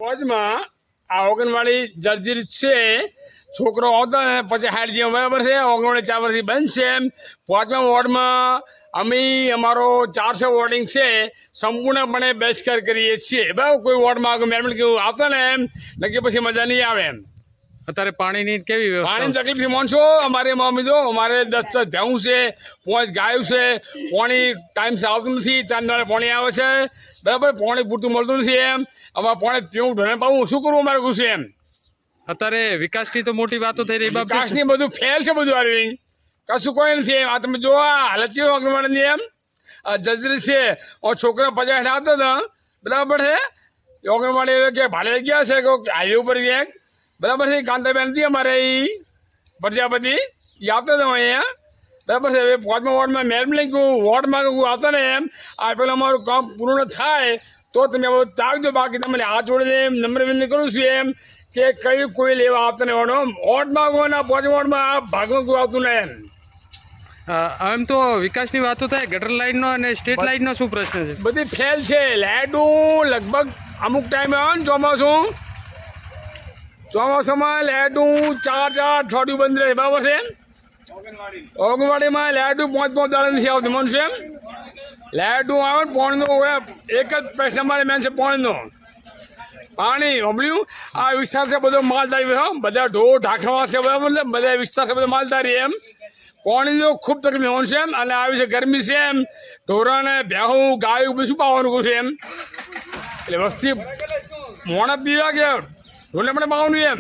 વોચમાં આ ઓગણવાળી જર્જરિત છે છોકરો આવતો ને પછી હાડ જેમ બરાબર છે ઓગણવાળી 4 વર્ષથી બંધ છે. પાંચમા વોર્ડમાં અમે અમારો 400 વોર્ડિંગ છે સંપૂર્ણપણે બહિષ્કાર કરીએ છીએ. બરાબર, કોઈ વોર્ડમાં મેરમેન્ટ કેવું આવતા ને એમ નક્કી પછી મજા નહીં આવે એમ. અત્યારે પાણીની કેવી વ્યવસ્થા? પાણીની તકલીફ માનશો અમારે મમ્મી તો અમારે 10 ભેંસ છે 5 ગાયો છે. પાણી ટાઈમથી આવતું નથી. 3 દાડે પાણી આવે છે બરાબર, પાણી પૂરતું મળતું નથી એમ. અમારે પાણી પીવું ઢોને પાવું શું કરવું અમારે ખુશ એમ. અત્યારે વિકાસની તો મોટી વાતો થઈ રહી બાબત. વિકાસની બધું ફેલ છે બધું આવી કશું કોઈ નથી એમ. આ તમે જો આ હાલત છે ઓગણવાડીની એમ જજરી છે છોકરા 50 આવતો હતો બરાબર છે. ઓગણવાડી કે ભાડે ગયા છે કે હાઈવે ઉપર ક્યાંક બરાબર છે. કાંતાબેન હતી અમારે એ પ્રજાપતિ એ આવતો હતો અહીંયા બરાબર છે. હવે 5મા વોર્ડમાં મેમ લઈ ગયું વોર્ડમાં આવતા ને એમ આ પેલું અમારું કામ પૂર્ણ થાય તો તમે બધું ચાલજો. બાકી તમને હાથ જોડીને એમ નમ્ર વિનંતી કરું છું એમ કે કઈ કોઈ લેવા આવતા નહીં વોર્ડમાં કોઈ ના 5મા વોર્ડમાં આ ભાગમાં કોઈ આવતું નહીં એમ. એમ તો વિકાસની વાતો થાય, ગટર લાઇનનો અને સ્ટ્રીટ લાઇટનો શું પ્રશ્ન છે? બધી ફેલ છે. લાઇટું લગભગ અમુક ટાઈમે આવે ને ચોમાસામાં લાઇટું 4 અઠવાડિયું બંધ રહે બરાબર છે. ઓગણવાડીમાં લાઇટું 5 દાડા નથી આવતી મનશું એમ. લાઇટું આવે ને પાણીનો એક જ પ્રશ્ન અમારે મેન છે પાણીનો. પાણી સાંભળ્યું આ વિસ્તાર છે બધો માલધારી બધા ઢોર ઢાંકવા છે બરાબર ને બધા વિસ્તાર છે બધો માલધારી એમ. પાણીનો ખૂબ તકલીફ હોવાનું છે એમ. અને આવી છે ગરમી છે એમ ઢોરાને ભેહું ગાયું બધું શું પાવાનું છે એમ. એટલે વસ્તી મોણા પીવા કે ઢોરને પણ પાવાનું એમ.